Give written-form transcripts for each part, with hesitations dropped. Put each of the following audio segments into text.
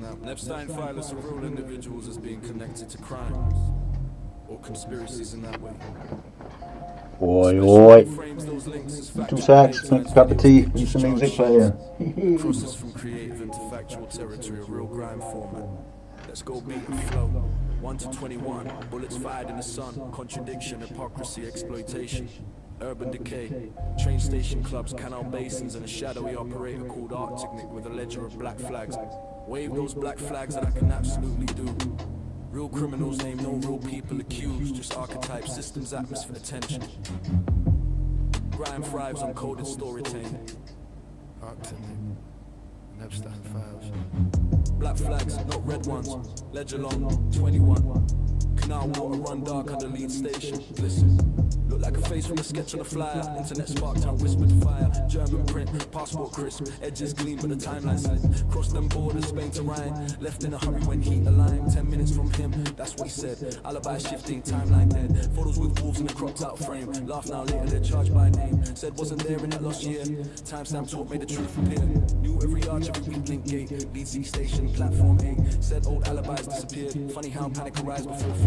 that way. Epstein file us of real individuals as being connected to crimes or conspiracies in that way. Oi, oi. 2 secs, make a cup of tea, leave some music playing. Crosses from creative into factual territory, a real grime format. Let's go beat and flow. 1 to 21, bullets fired in the sun, contradiction, hypocrisy, exploitation. Urban decay, train station clubs, canal basins, and a shadowy operator called Arctic Nick with a ledger of black flags. Wave those black flags that I can absolutely do. Real criminals name no real people accused, just archetypes, systems, atmosphere, attention. Grime thrives on coded storytelling. Arctic Nick, Epstein files. Black flags, not red ones. Ledger long, 21. Canal water run dark under lead station. Listen, look like a face from a sketch on a flyer. Internet sparked out, whispered fire. German print, passport crisp. Edges gleam, but the timeline slip. Crossed them borders, Spain to Rhine. Left in a hurry when heat aligned. 10 minutes from him, that's what he said. Alibi shifting, timeline dead. Photos with wolves in a cropped out frame. Laugh now, later they're charged by name. Said wasn't there in that lost year. Timestamp talk made the truth appear. Knew every arch, every weak link gate. Lead C station, platform 8. Said old alibis disappeared. Funny how panic arise before fear.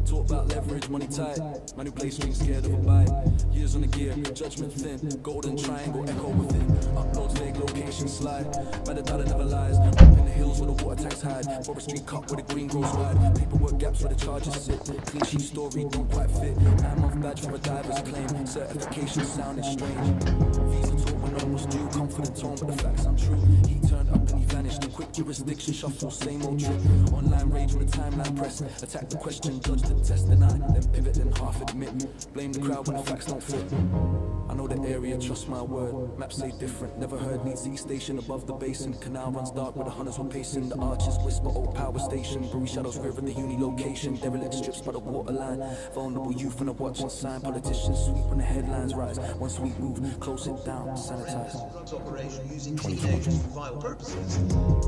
Talk about leverage, money tight. Man who plays strings scared of a bite. Years on the gear, judgment thin. Golden triangle, echo within. Uploads vague location slide. Man the data never lies. Up in the hills where the water tanks hide. Forest Street cup where the green grows wide. Paperwork gaps where the charges sit. Clean sheet story don't quite fit. 9-month badge for a diver's claim. Certification sounded strange. Visa talk when no one was due. Confident tone, but the facts untrue. He turned up and he vanished. Quick jurisdiction shuffle, same old trick. Online rage when the timeline press. Attack the question, judge the test, deny. Then pivot, then half admit. Blame the crowd when the facts don't fit. I know the area, trust my word. Maps say different. Never heard Lead Z station above the basin. Canal runs dark where the hunters were pacing. The arches whisper, old power station. Brewery shadows river, the uni location. Derelict strips by the waterline. Vulnerable youth on a watching sign. Politicians sweep when the headlines rise. One sweet move, close it down, sanitize. Drugs operation using teenagers for vile purposes.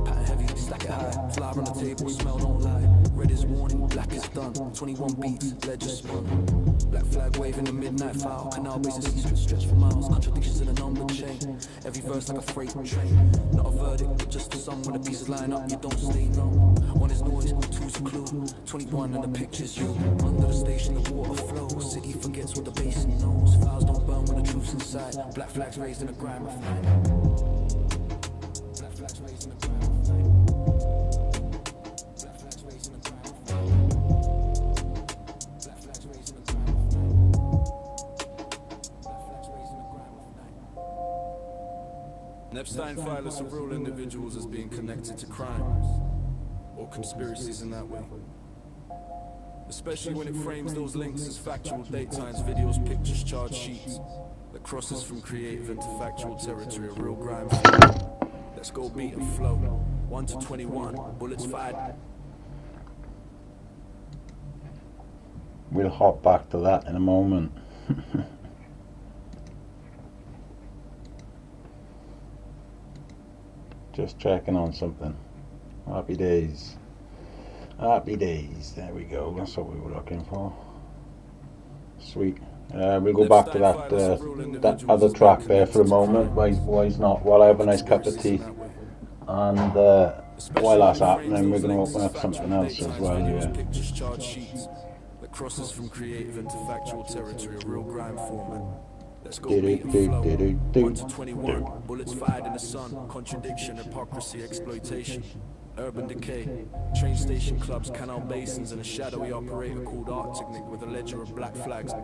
Pattern heavy, stack it high. Flour on the table, smell don't lie. Red is warning, black is done. 21 beats, ledger spun. Black flag waving the midnight foul. Canal bases stretch for miles. Contradictions in a number chain. Every verse like a freight train. Not a verdict, but just a sum. When the pieces line up, you don't stay no. One is noise, two's a clue. 21 and the picture's you. Under the station, the water flows. City forgets what the basin knows. Flowers don't burn when the truth's inside. Black flags raised in the grime of night. Black flags raised in the grime of night. Black flags raised in the grime of night. Black flags raised in the grime of night. Black flags raised in the grime of night. Epstein file us of real individuals as being connected to crimes or conspiracies in that way. Especially when it frames those links as factual date times, videos, pictures, charge sheets that crosses from creative into factual territory, a real grime format. Let's go beat and flow. 1 to 21, bullets fired. We'll hop back to that in a moment. Just checking on something. Happy days. Happy days. There we go. That's what we were looking for. Sweet. We'll go back to that other track there for a moment. Why's not? While I have a nice cup of tea. And while that's happening, we're going to open up something else as well here. That crosses from creative into factual territory, a real grime format. Let's go beat and flow. 1 to 21, bullets fired in the sun. Contradiction, hypocrisy, exploitation. Urban decay, train station clubs, canal basins, and a shadowy operator called Arctic Nick with a ledger of black flags.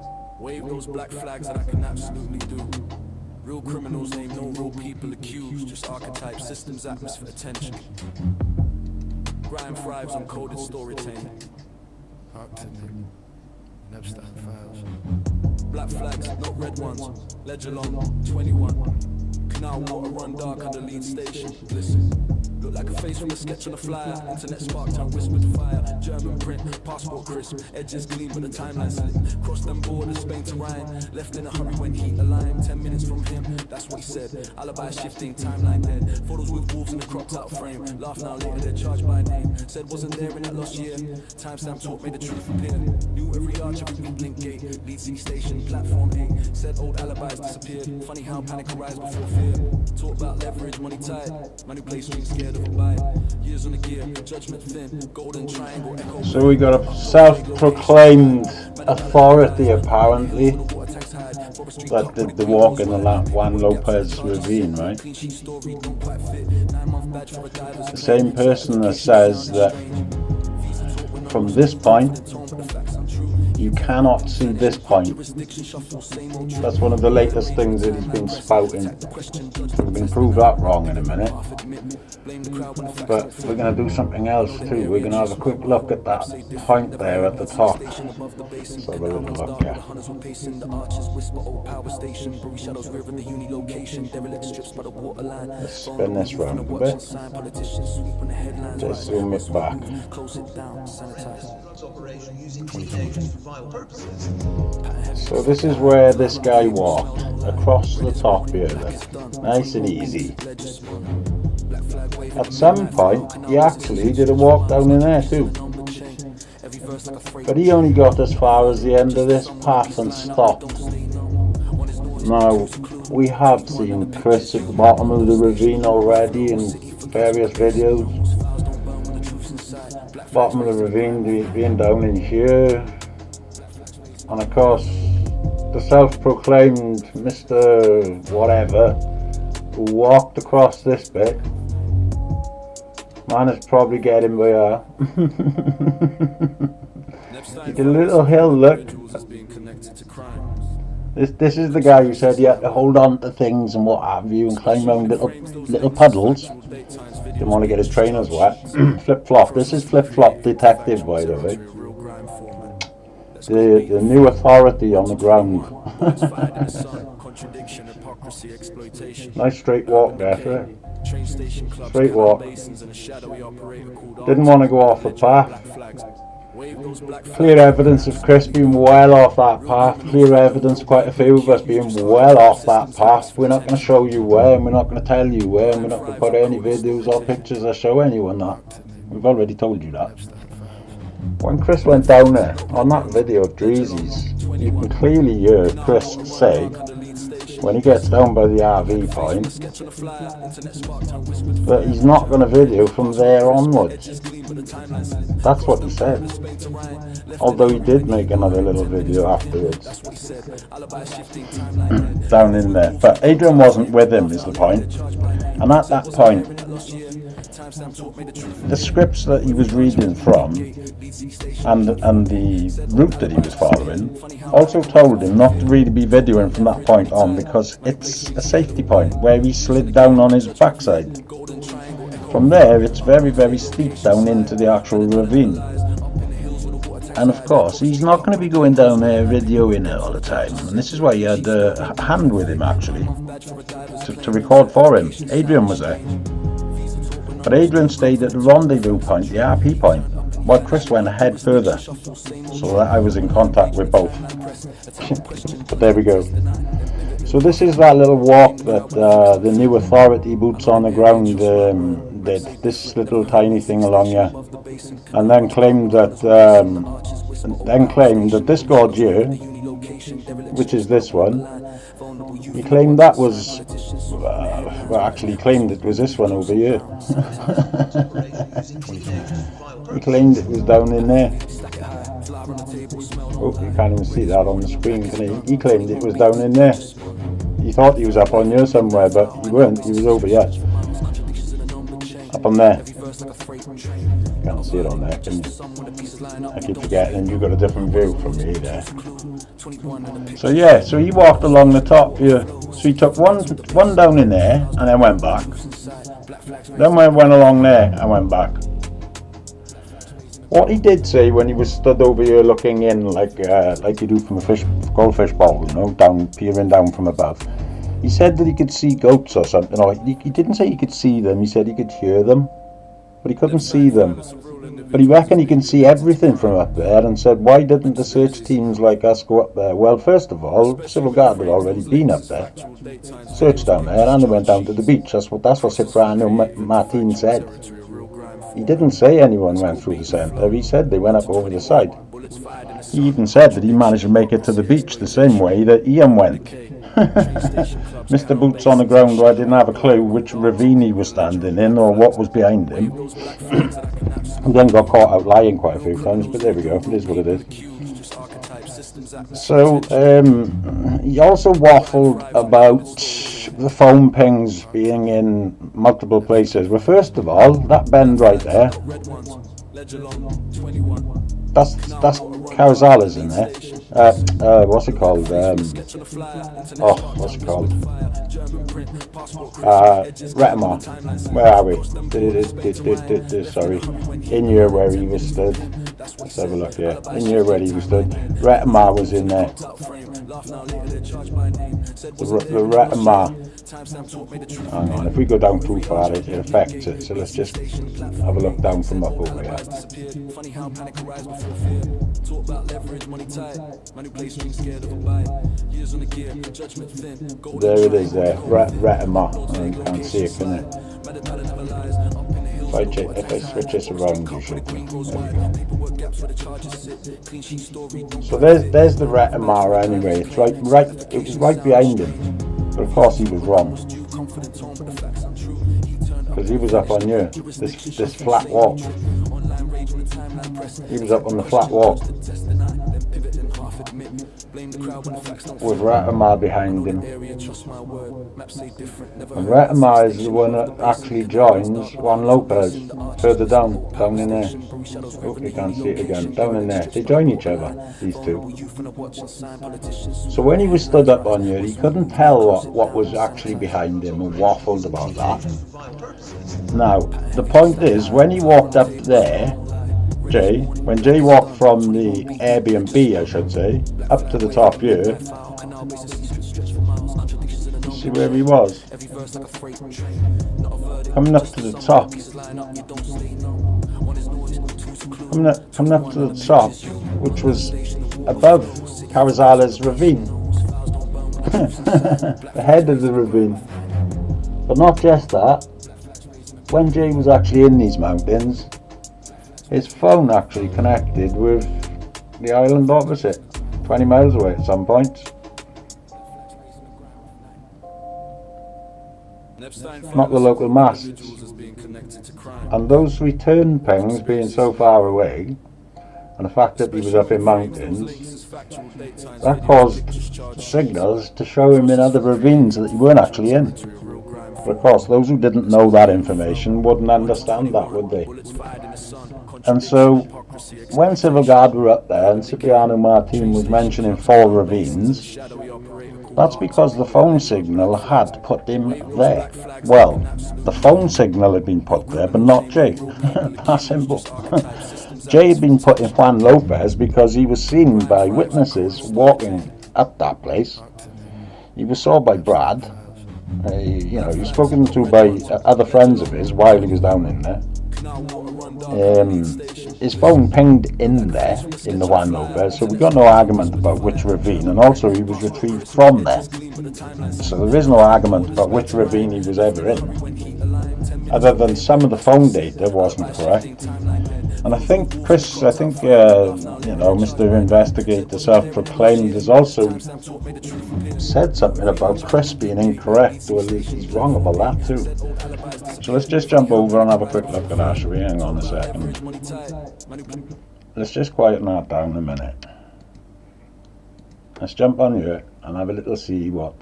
Wave those black flags that I can absolutely do. Real criminals name no real people accused, just archetypes, systems, atmosphere, attention. Grime thrives on coded storytelling. Arctic Nick, Epstein files. Black flags, not red ones. Ledger long, 21. Canal water run dark under lead station. Listen. Look like a face from a sketch on a flyer. Internet sparked out, whispered fire. German print, passport crisp. Edges gleam, but the timeline slip. Crossed them borders, Spain to Rhine. Left in a hurry when heat aligned. 10 minutes from him, that's what he said. Alibi shifting, timeline dead. Photos with wolves in a cropped out frame. Laugh now, later they're charged by name. Said wasn't there in that lost year. Timestamp talk made the truth appear. Knew every arch, every weak link gate. Lead C station, platform 8. Said old alibis disappeared. Funny how panic arise before fear. Talk about leverage, money tight. Man who plays strings scared So we got a self-proclaimed authority, apparently, that did the walk in the Juan Lopez ravine, right? The same person that says that from this point you cannot see this point. That's one of the latest things that he's been spouting. We're going to prove that wrong in a minute. But we're going to do something else too. We're going to have a quick look at that point there at the top. Let's have a little look here. Let's spin this round a bit. Just zoom it back. So this is where this guy walked, across the top here then. Nice and easy. At some point he actually did a walk down in there too, but he only got as far as the end of this path and stopped. Now, we have seen Chris at the bottom of the ravine already in various videos. Bottom of the ravine being down in here, and of course the self-proclaimed Mr. Whatever who walked across this bit, man is probably getting by here. He did a little hill, look. This is the guy who said you had to hold on to things and what have you and climb around little puddles. Didn't want to get his trainers wet. Flip-flop. This is Flip-flop Detective, by the way. The new authority on the ground. Nice straight walk there, sir. Straight walk. Didn't want to go off the path. Clear evidence of Chris being well off that path. Clear evidence, quite a few of us being well off that path. We're not going to show you where, and we're not going to tell you where, and we're not going to put any videos or pictures that show anyone that. We've already told you that. When Chris went down there, on that video of Dreezy's, you can clearly hear Chris say, when he gets down by the RV point, that he's not going to video from there onwards. That's what he said. Although he did make another little video afterwards. Down in there. But Adrian wasn't with him, is the point. And at that point, the scripts that he was reading from and the route that he was following also told him not to really be videoing from that point on, because it's a safety point where he slid down on his backside. From there it's very, very steep down into the actual ravine, and of course he's not going to be going down there videoing it all the time, and this is why he had a hand with him actually to record for him. Adrian was there, but Adrian stayed at the rendezvous point, the RP point, while Chris went ahead further, so that I was in contact with both. But there we go. So this is that little walk that the new authority boots on the ground did. This little tiny thing along here, and then claimed that this gorge here, which is this one, he claimed that was well, actually he claimed it was this one over here. He claimed it was down in there. Oh, you can't even see that on the screen, can you? He claimed it was down in there. He thought he was up on here somewhere, but he weren't. He was over here. Up on there. You can't see it on there, can you? I keep forgetting, you've got a different view from me there. So yeah, so he walked along the top here. So he took one down in there and then went back. Then went along there and went back. What he did say when he was stood over here looking in like you do from a goldfish bowl, you know, peering down from above, he said that he could see goats or something. Or he didn't say he could see them, he said he could hear them, but he couldn't see them. But he reckoned he can see everything from up there, and said, why didn't the search teams like us go up there? Well, first of all, Civil Guard had already been up there, searched down there, and they went down to the beach. That's what Cipriano Martin said. He didn't say anyone went through the centre, he said they went up over the side. He even said that he managed to make it to the beach the same way that Ian went. Mr. Boots on the ground, I didn't have a clue which ravine he was standing in or what was behind him. He then got caught out lying quite a few times, but there we go, it is what it is. So, he also waffled about the phone pings being in multiple places. Well, first of all, that bend right there, that's Carazala's in there. What's it called? What's it called? Retamar. Where are we? Sorry. In here where he was stood. Let's have a look here. In here where he was stood. Retamar was in there. The Retamar. Hang on, if we go down too far it affects it, so let's just have a look down from up over here. There it is there, Retamar. You can't see it, can you? If I switch this around, you should. There we go. So there's the Retamar anyway. It was right behind him. But of course he was wrong, because he was up on here, this flat walk. He was up on the flat walk with Retamar behind him. And Retamar is the one that actually joins Juan Lopez further down in there. Oh, you can't see it again. Down in there. They join each other, these two. So when he was stood up on here, he couldn't tell what was actually behind him and waffled about that. Now, the point is, when he walked up there, when Jay walked from the Airbnb, I should say, up to the top here, see where he was? Coming up to the top. Coming up to the top, which was above Carazala's ravine. The head of the ravine. But not just that, when Jay was actually in these mountains, his phone actually connected with the island opposite, 20 miles away at some point. Not the local masts. And those return pings being so far away, and the fact that he was up in mountains, that caused signals to show him in other ravines that he weren't actually in. But of course, those who didn't know that information wouldn't understand that, would they? And so, when Civil Guard were up there and Cipriano Martin was mentioning 4 ravines, that's because the phone signal had put him there. Well, the phone signal had been put there, but not Jay. That's simple. Jay had been put in Juan Lopez because he was seen by witnesses walking up that place. He was saw by Brad. He was spoken to by other friends of his while he was down in there. His phone pinged in there, in the Juan Lopez, so we got no argument about which ravine, and also he was retrieved from there. So there is no argument about which ravine he was ever in, other than some of the phone data wasn't correct. And I think Mr. Investigator self-proclaimed has also said something about Chris being incorrect, or at least he's wrong about that too. So let's just jump over and have a quick look at that, shall we? Hang on a second. Let's just quieten that down a minute. Let's jump on here and have a little see what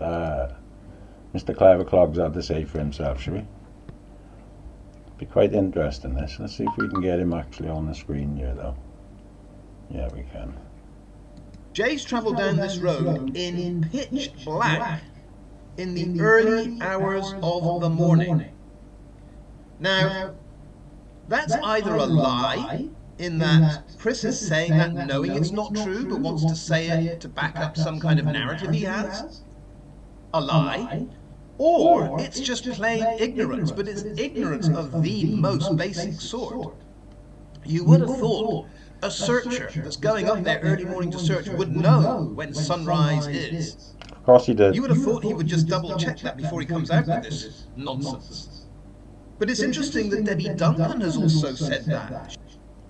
Mr. Clever Clogs had to say for himself, shall we? Be quite interesting this. Let's see if we can get him actually on the screen here though. Yeah, we can. Jay's travelled down this road in pitch black in the early hours of the morning. Now, that's either a lie, in that Chris is saying that knowing it's not true, but wants to say it to back up some kind of narrative he has, a lie, or it's just plain ignorance, but it's ignorance of the most basic sort. You would have thought a searcher that's going up there early morning to search would know when sunrise is. Of course he did. You would have thought he would just double check that before he comes out with this nonsense. But it's interesting that Debbie Duncan has also said that.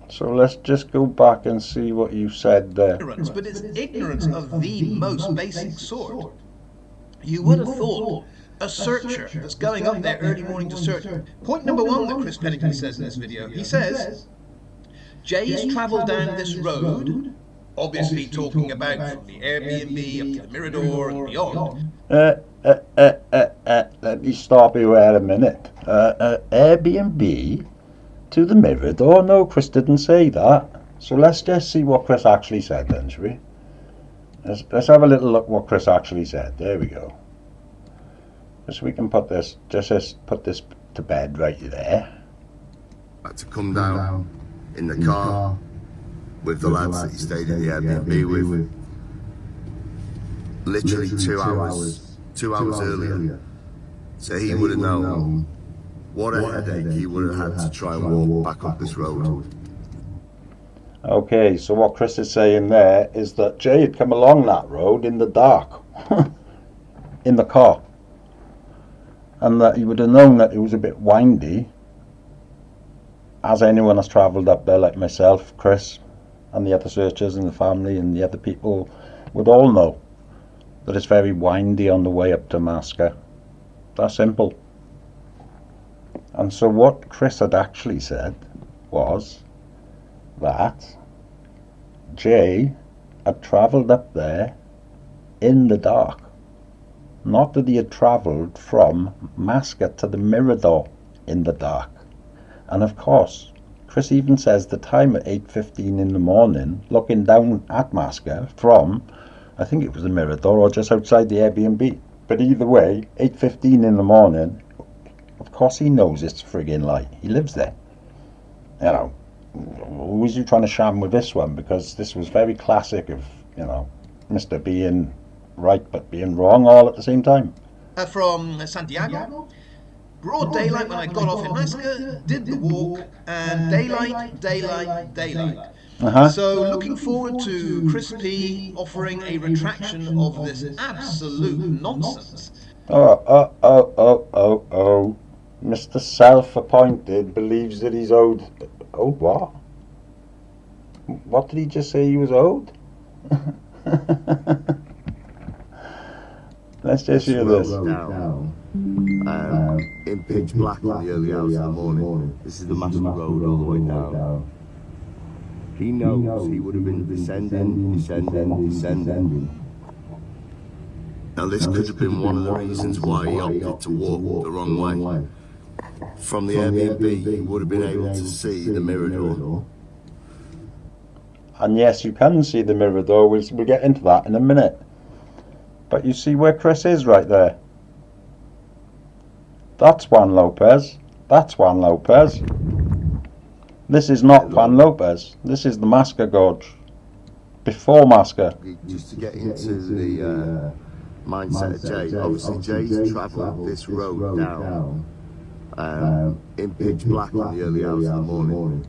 So let's just go back and see what you said there. Ignorance, but it's ignorance of the most basic sort. You would have thought a searcher that's going up there early morning to search. Point number one that Chris Pennington says in this video, he says, Jay's travelled down this road, obviously talking about from the Airbnb up to the Mirador and beyond. Let me stop you there a minute. Airbnb to the Mirador? No, Chris didn't say that. So let's just see what Chris actually said then, shall we? Let's have a little look what Chris actually said. There we go. Just so we can put this, put this to bed right there. To come down in the car with the lads that he stayed in the Airbnb with, literally 2 hours earlier. So he would have known what a headache he would have had to try and walk back up this road. Okay, so what Chris is saying there is that Jay had come along that road in the dark, in the car, and that he would have known that it was a bit windy, as anyone has travelled up there like myself, Chris, and the other searchers and the family and the other people would all know that it's very windy on the way up to Masca. That's simple. And so what Chris had actually said was that Jay had travelled up there in the dark. Not that he had travelled from Masca to the Mirador in the dark. And of course, Chris even says the time at 8:15 in the morning, looking down at Masca from, I think it was the Mirador or just outside the Airbnb. But either way, 8:15 in the morning, of course he knows it's friggin' light. He lives there. You know, who was you trying to sham with this one? Because this was very classic of, you know, Mr. being right but being wrong all at the same time. From Santiago, broad daylight when I got off in Masca, did the walk, and daylight. So looking forward to Chris P offering a retraction of this absolute nonsense. Oh. Mr. Self-Appointed believes that he's owed what? What did he just say he was owed? Let's just hear this. In pitch black in the early hours of the morning. This is the Masca road all the way down. He knows he would have been descending. Now this could have been one of the reasons why he opted to walk the wrong way. From the Airbnb, he would have been able to see the Mirador. And yes, you can see the Mirador. We'll get into that in a minute. But you see where Chris is right there. That's Juan Lopez. This is not Juan Lopez. This is the Masca Gorge. Before Masca. Just to get into the mindset of Jay. Obviously, Jay's travelled this road down in pitch black in the early hours of the morning.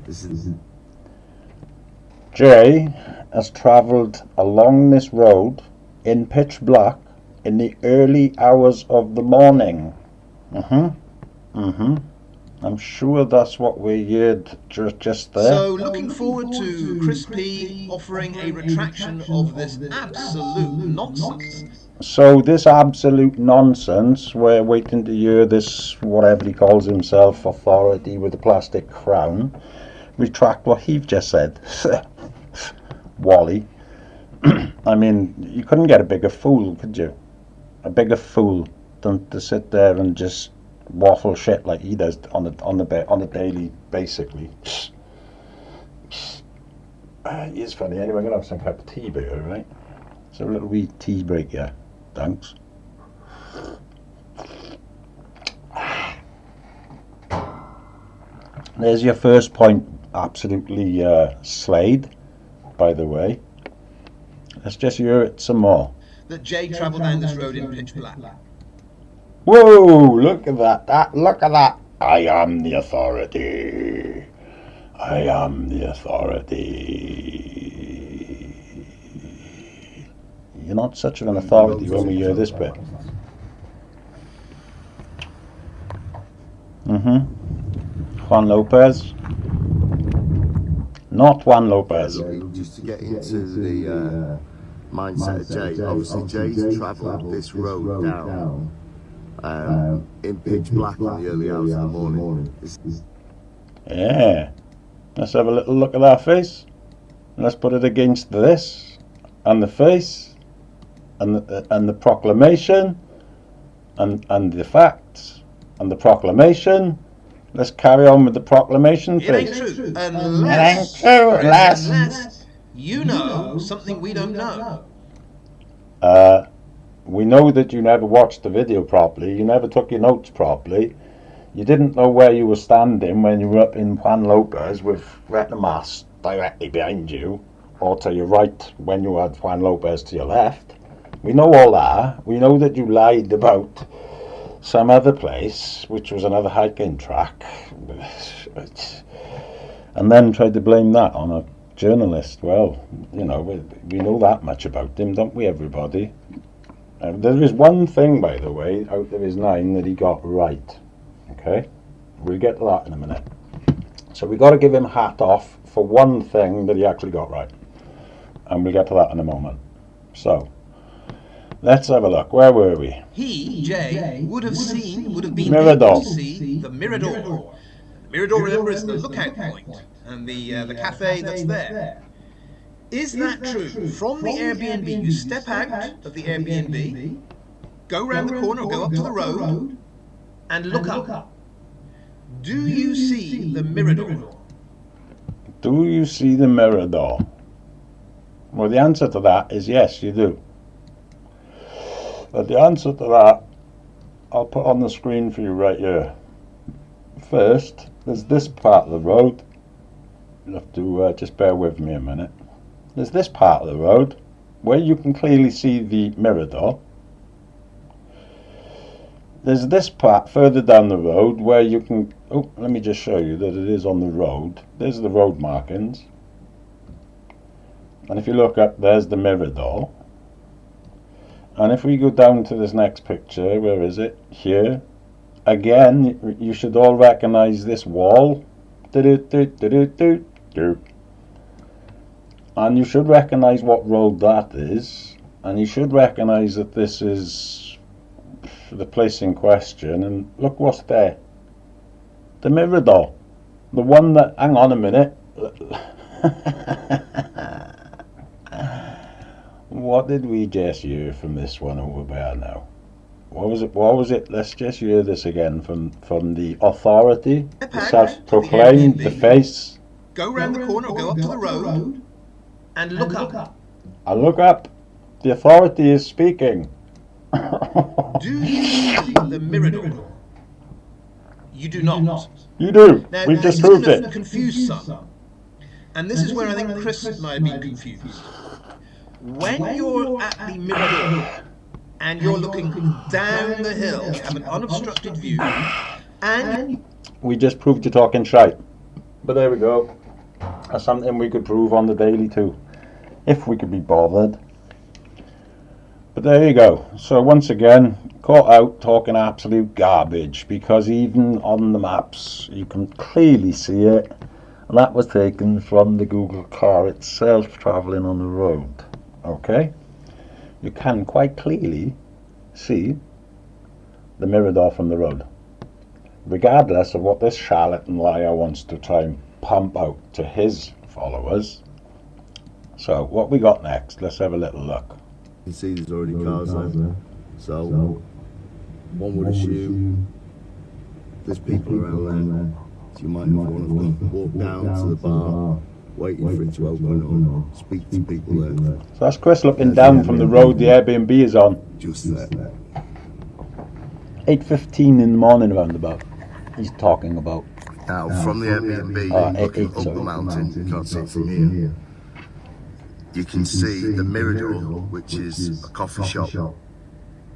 Jay has travelled along this road in pitch black in the early hours of the morning. I'm sure that's what we heard just there. So looking forward to Chris P offering a retraction of this absolute nonsense. So this absolute nonsense, we're waiting to hear this, whatever he calls himself, authority with a plastic crown, retract what he've just said. Wally. I mean, you couldn't get a bigger fool, could you? A bigger fool than to sit there and just waffle shit like he does on the daily, basically. It's funny. Anyway, I'm gonna have some cup of tea here, right? So a little wee tea break, yeah. Thanks. There's your first point, absolutely slayed, by the way. Let's just hear it some more. That Jay travelled down this road in pitch black. Whoa, look at that, look at that. I am the authority. I am the authority. You're not such an authority when we hear this bit. Juan Lopez. not Juan Lopez. Just to get into the mindset of Jay. Obviously, Jay's travelled this road down in pitch black in the early hours of the morning. Yeah. Let's have a little look at that face. Let's put it against this, and the face, and the proclamation, and the facts, and the proclamation. Let's carry on with the proclamation face. It ain't true. Unless you know something we don't know. We know that you never watched the video properly, you never took your notes properly, you didn't know where you were standing when you were up in Juan Lopez with Retina Mass directly behind you, or to your right when you had Juan Lopez to your left. We know all that. We know that you lied about some other place, which was another hiking track, and then tried to blame that on a journalist. Well, you know, we know that much about him, don't we, everybody? There is one thing, by the way, out of his 9 that he got right. Okay? We'll get to that in a minute. So we got to give him a hat off for one thing that he actually got right. And we'll get to that in a moment. So, let's have a look. Where were we? He, Jay, would have been Mirador. able to see the Mirador. Mirador, remember, is the lookout point, and the cafe that's there. Is that true? From the Airbnb, you step out of the Airbnb, go round the corner, or go up to the road, and look up. Do you see the Mirador? Do you see the Mirador? Well, the answer to that is yes, you do. But the answer to that, I'll put on the screen for you right here. First, there's this part of the road. You'll have to just bear with me a minute. There's this part of the road where you can clearly see the Mirador. There's this part further down the road where you can... Oh, let me just show you that it is on the road. There's the road markings. And if you look up, there's the Mirador. And if we go down to this next picture, where is it? Here. Again, you should all recognize this wall. And you should recognize what road that is. And you should recognize that this is the place in question. And look what's there. The Mirador. The one that... Hang on a minute. What did we just hear from this one over there now? What was it? Let's just hear this again from the authority, the self-proclaimed, the face. Go round the corner, or go up to the road, and look up. I look up. The authority is speaking. Do you see the Mirador? You do not. You do. Now, We've just proved it. To confuse some. And this is where I think Chris might have been confused. When you're at the Mirador and you're looking down the hill, you have an unobstructed view, and... We just proved you're talking shite. But there we go. That's something we could prove on the daily too, if we could be bothered. But there you go. So once again, caught out talking absolute garbage, because even on the maps you can clearly see it, and that was taken from the Google car itself travelling on the road. Okay, you can quite clearly see the Mirador from the road, regardless of what this charlatan liar wants to try and pump out to his followers. So what we got next? Let's have a little look. You can see there's already cars there, so one would assume there's people around there, so you might have one of them walk down to the bar, waiting for it to open or speak to people there. So that's Chris looking down from the road the Airbnb is on. Just there. 8:15 in the morning roundabout. He's talking about. Now from the Airbnb, looking up the mountain, you can't see it from here. You can see the Mirador, which is a coffee shop.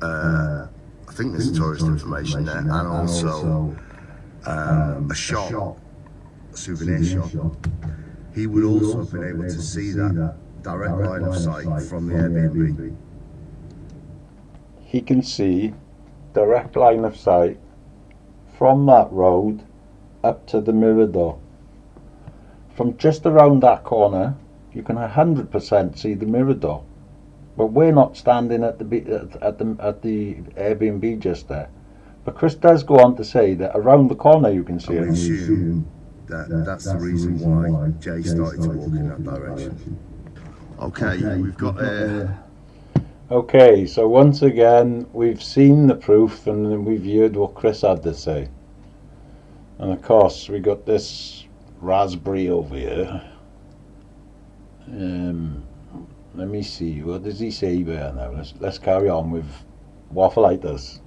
I think there's tourist information there, and also a shop, a souvenir shop. He would also have been able to see that direct line of sight from the Airbnb. He can see direct line of sight from that road up to the Mirador from just around that corner, you can 100% see the Mirador. But we're not standing at the Airbnb just there. But Chris does go on to say that around the corner you can see I it. assume that's the reason why Jay started to walk in that direction. Okay, we've got Okay, so once again we've seen the proof and we've heard what Chris had to say. And of course we got this raspberry over here. Let me see, what does he say there now? Let's carry on with waffleitis.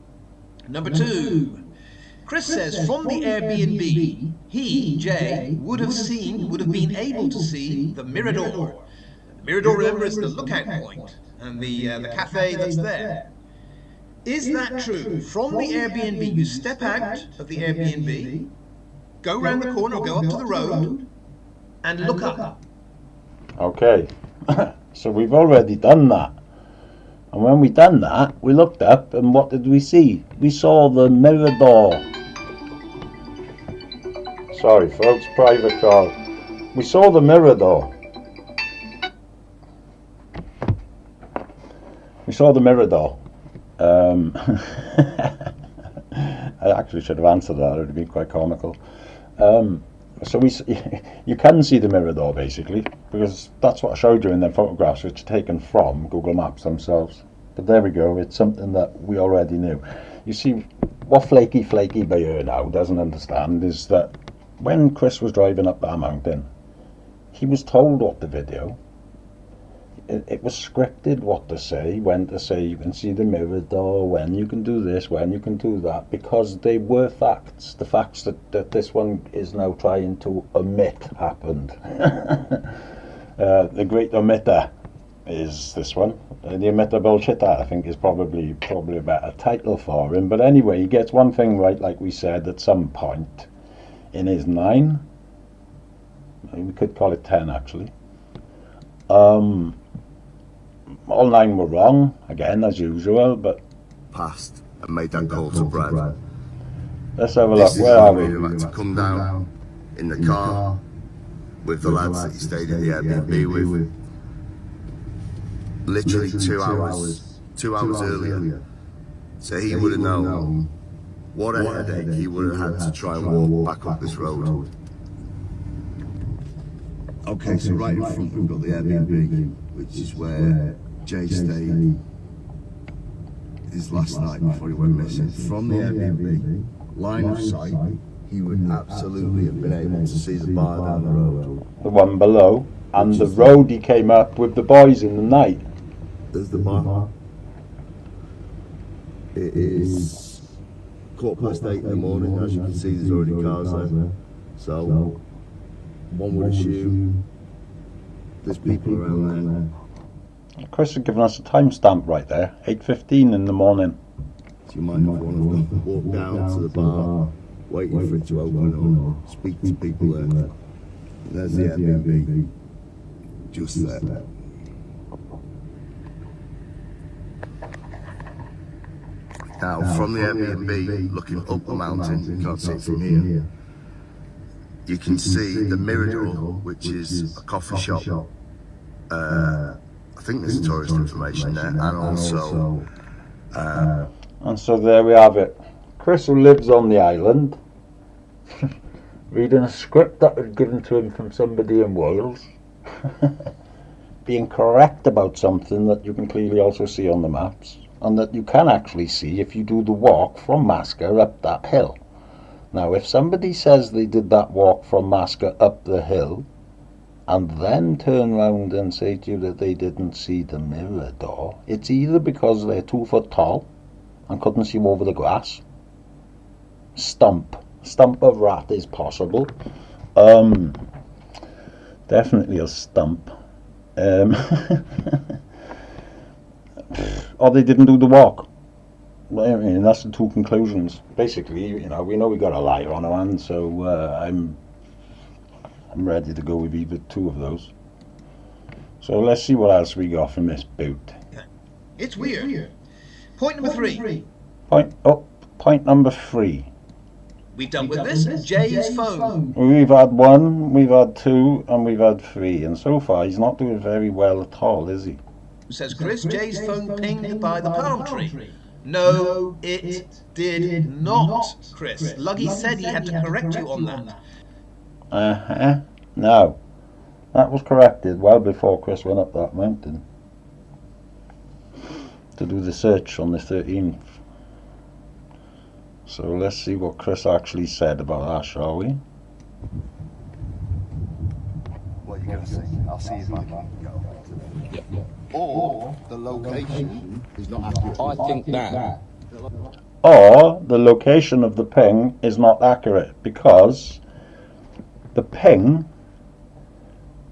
Number 2. Chris says from the Airbnb, he, Jay, would have been able to see the Mirador. The Mirador, remember, is the lookout point and the cafe that's there. Is that true? From the Airbnb, you step out of the Airbnb, go round the corner or go up to the road and look up. Okay, so we've already done that. And when we done that, we looked up and what did we see? We saw the Mirador. Sorry folks, private call. We saw the Mirador. We saw the Mirador. I actually should have answered that, it would have been quite comical. So you can see the Mirador basically, because that's what I showed you in the photographs, which are taken from Google Maps themselves. But there we go, it's something that we already knew. You see, what Flaky by here now doesn't understand is that when Chris was driving up that mountain, he was told what the video. It was scripted what to say, when to say you can see the Mirador, when you can do this, when you can do that, because they were facts. The facts that this one is now trying to omit happened. The great omitter is this one. The emitter bullshitter, I think, is probably a better title for him. But anyway, he gets one thing right, like we said, at some point in his 9. We could call it 10 actually. All 9 were wrong, again, as usual, but... Passed and made that call to Brad. Let's have a look, where are we? Had to come down in the car with the lads that he stayed in the Airbnb with. Literally 2 hours earlier. So he would have known what a headache he would have had to try and walk back up this road. Okay, so right in front we've got the Airbnb, which is where Jay stayed his last night before he went missing. From the Airbnb, line of sight, he would absolutely have been able to see the bar down the road. The one below, and the road he came up with the boys in the night. There's the bar. It is 8:15 in the morning, as you can see there's already cars there. So, one would assume there's people around there. Chris has given us a timestamp right there, 8:15 in the morning. So you might have want to walk down to the bar, waiting for it to open or speak to people there. There's the Airbnb, just there. Now, from the Airbnb, looking up the mountain, you can't see it from here, you can see the Mirador, which is a coffee shop. I think there's tourist information there, and also... and so there we have it. Chris, who lives on the island, reading a script that was given to him from somebody in Wales, being correct about something that you can clearly also see on the maps, and that you can actually see if you do the walk from Masca up that hill. Now, if somebody says they did that walk from Masca up the hill, and then turn round and say to you that they didn't see the Mirador, it's either because they're 2 foot tall and couldn't see over the grass. Stump of rat is possible. Definitely a stump. Or they didn't do the walk. I mean, that's the 2 conclusions. Basically, you know, we know we got a liar on our hands, so I'm ready to go with either 2 of those. So let's see what else we got from this boot. It's weird. Point number 3. Point number 3. We've dealt with this. Jay's phone. We've had 1, we've had 2, and we've had 3, and so far he's not doing very well at all, is he? Says Chris, Jay's phone pinged by the palm tree. No, it did not, Chris. Luggy said he had to correct you on that. No. That was corrected well before Chris went up that mountain to do the search on the 13th. So let's see what Chris actually said about that, shall we? What are you going to see? I'll see if I can go. Or the location is not accurate. I think that. Or the location of the ping is not accurate, because the ping,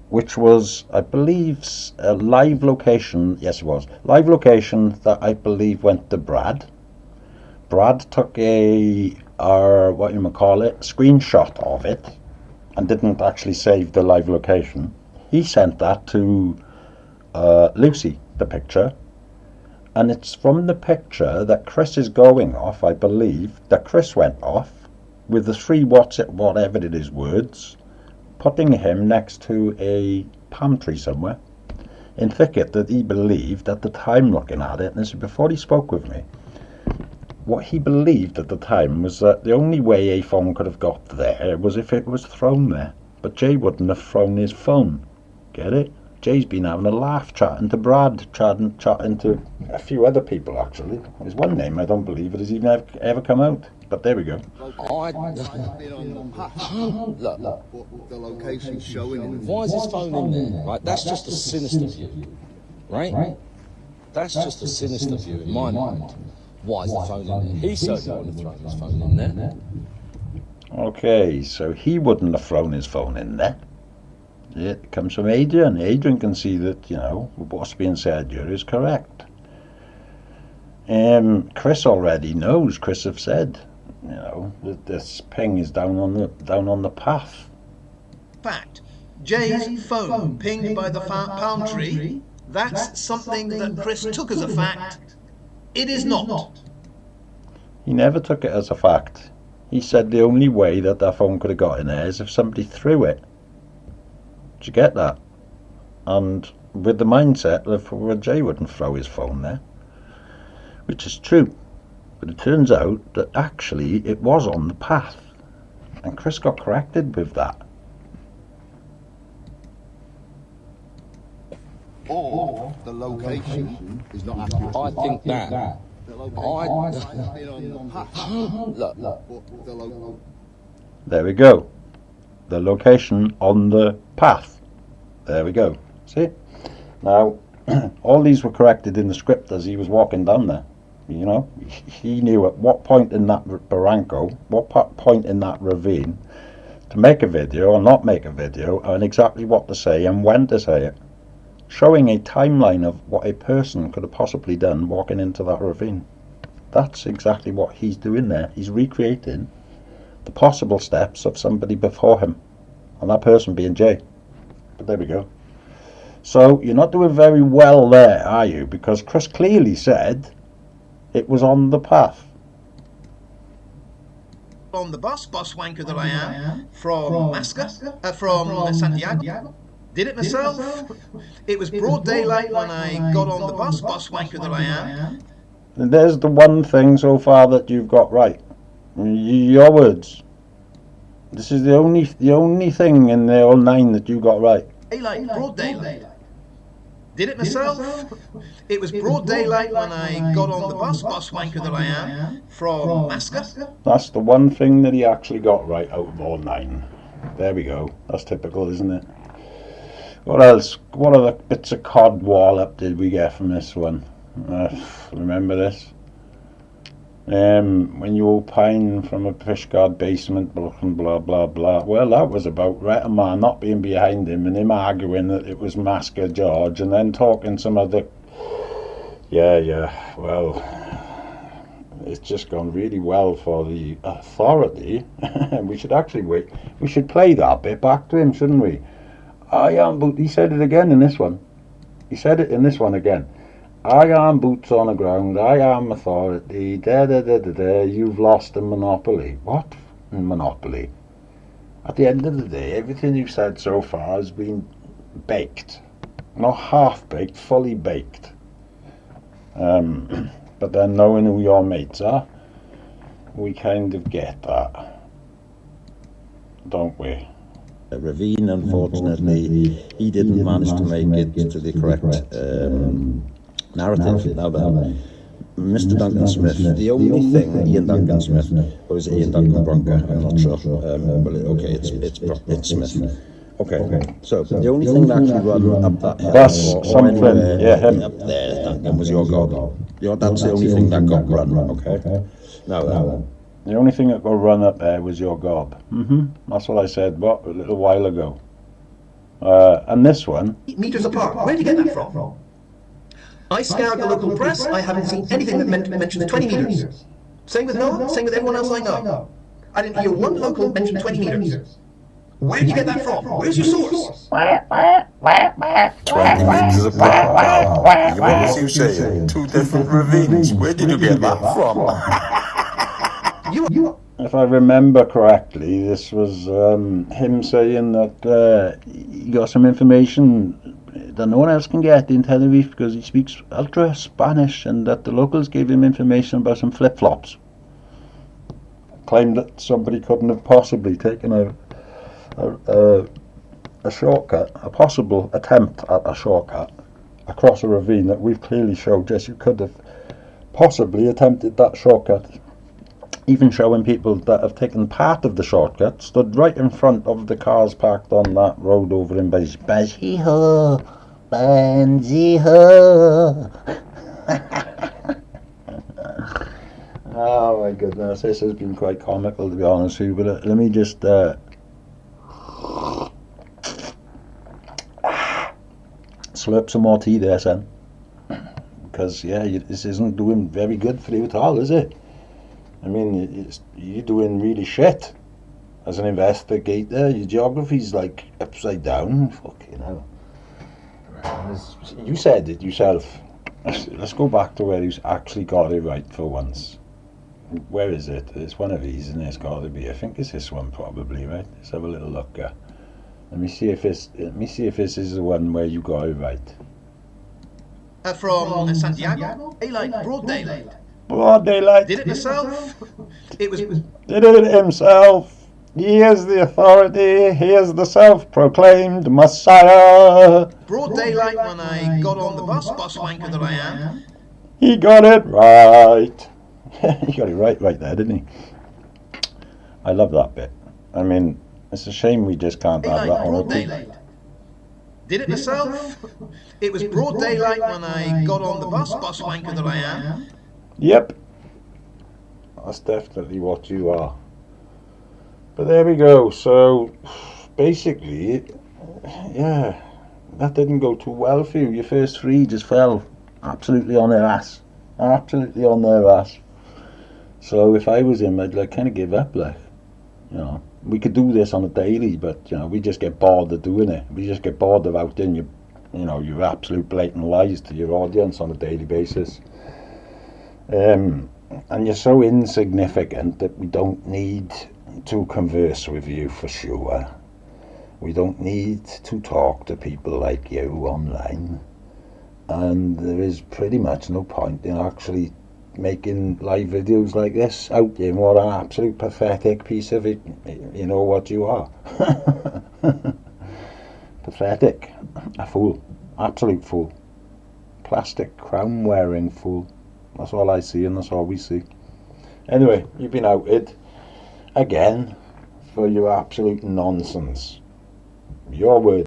which was, I believe, a live location, yes it was, live location that I believe went to Brad. Brad took a, screenshot of it and didn't actually save the live location. He sent that to Lucy, the picture, and it's from the picture that Chris is going off, I believe, that Chris went off with the 3 whatever it is words, putting him next to a palm tree somewhere in thicket that he believed at the time, looking at it, and this is before he spoke with me, what he believed at the time was that the only way a phone could have got there was if it was thrown there, but Jay wouldn't have thrown his phone. Get it? Jay's been having a laugh, chatting to Brad, chatting to a few other people actually. There's one name I don't believe it has even ever come out, but there we go. Look. The location showing. Why is his phone in there? Right, that's just a sinister view, right? That's just a sinister view in my mind. Why is the phone in there? He certainly wouldn't have thrown his phone in there. Okay, so he wouldn't have thrown his phone in there. It comes from Adrian. Adrian can see that, you know, what's being said here is correct. Chris already knows. Chris have said, you know, that this ping is down on the path. Fact. Jay's phone pinged by the palm tree. That's something that Chris took as a fact. It is not. He never took it as a fact. He said the only way that phone could have got in there is if somebody threw it. Did you get that? And with the mindset that Jay wouldn't throw his phone there, which is true. But it turns out that actually it was on the path, and Chris got corrected with that. Or the location is not accurate. I think that. Look. There we go. The location on the path. There we go. See? Now, all these were corrected in the script as he was walking down there. You know, he knew at what point in that barranco, what point in that ravine, to make a video or not make a video, and exactly what to say and when to say it. Showing a timeline of what a person could have possibly done walking into that ravine. That's exactly what he's doing there. He's recreating the possible steps of somebody before him, and that person being Jay. But there we go. So you're not doing very well there, are you? Because Chris clearly said it was on the path. On the bus wanker that I am, from from Santiago. Did it myself. It was broad daylight when I got on the bus wanker that I am. And there's the one thing so far that you've got right. Your words. This is the only thing in the all 9 that you got right. Daylight, broad daylight. Did it myself. It was broad daylight when I got on the bus wanker that I am, from Masca. That's the one thing that he actually got right out of all 9. There we go. That's typical, isn't it? What else? What other bits of cod wallop did we get from this one? Remember this? When you opine from a fishguard basement, blah blah blah. Well, that was about Retamar not being behind him and him arguing that it was Masker George, and then talking some other. Yeah. Well, it's just gone really well for the authority. We should actually wait. We should play that bit back to him, shouldn't we? He said it again in this one. He said it in this one again. I am boots on the ground, I am authority, you've lost the monopoly. What? monopoly. At the end of the day, everything you've said so far has been baked. Not half-baked, fully baked. But then knowing who your mates are, we kind of get that, don't we? Ravine, unfortunately, he didn't manage to make it to the correct narrative. Now then, Mr. Duncan Smith, the only thing, Ian Duncan Smith, or is it Ian Duncan Bronca? I'm not sure. Okay, it's Smith. Okay, so the only thing that actually run up that hill, That's or something, anywhere yeah, him. up there, Duncan, was your gob. That's the only thing that got run, okay? Now then. The only thing that got run up there was your gob. That's what I said, a little while ago. And this one... Meters apart. Where did you get that from? I scoured the local press. I haven't seen anything that mentions 20 meters. Same with Noah, same with everyone else I know. I didn't hear one local mention 20 meters. Where did you get that from? Where's your source? 20 meters apart. Wow. What was you saying? Two different ravines. Where did you get that from? If I remember correctly, this was him saying that he got some information that no one else can get in Tenerife because he speaks ultra Spanish, and that the locals gave him information about some flip-flops. Claimed that somebody couldn't have possibly taken a shortcut, a possible attempt at a shortcut across a ravine that we've clearly showed, yes, you could have possibly attempted that shortcut. Even showing people that have taken part of the shortcut stood right in front of the cars parked on that road over in Banziho. Oh my goodness, this has been quite comical, to be honest with you, but let me just slurp some more tea there, son, because this isn't doing very good for you at all, is it? I mean, you're doing really shit as an investigator. Your geography's like upside down. Fucking hell. You said it yourself. Let's go back to where he's actually got it right for once. Where is it? It's one of these, and it's got to be. I think it's this one probably, right? Let's have a little look. Let me see if this is the one where you got it right. From Santiago? Daylight, broad daylight. Broad daylight. Did it myself. Did it himself. He is the authority. He is the self-proclaimed Messiah. Broad daylight when I got on the bus wanker that I am. He got it right. He got it right there, didn't he? I love that bit. I mean, it's a shame we just can't have that on daylight. Did it myself. It was broad daylight when I got on the bus wanker that I am. Yep, that's definitely what you are. But there we go. So basically, yeah, that didn't go too well for you. Your first three just fell absolutely on their ass. Absolutely on their ass. So if I was him, I'd kind of give up. We could do this on a daily, but we just get bored of doing it. We just get bored of outing your absolute blatant lies to your audience on a daily basis. And you're so insignificant that we don't need to converse with you for sure. We don't need to talk to people like you online, and there is pretty much no point in actually making live videos like this out there. What an absolute pathetic piece of it, what you are. Pathetic. A fool. Absolute fool. Plastic crown wearing fool. That's all I see, and that's all we see. Anyway, you've been outed again for your absolute nonsense. Your word.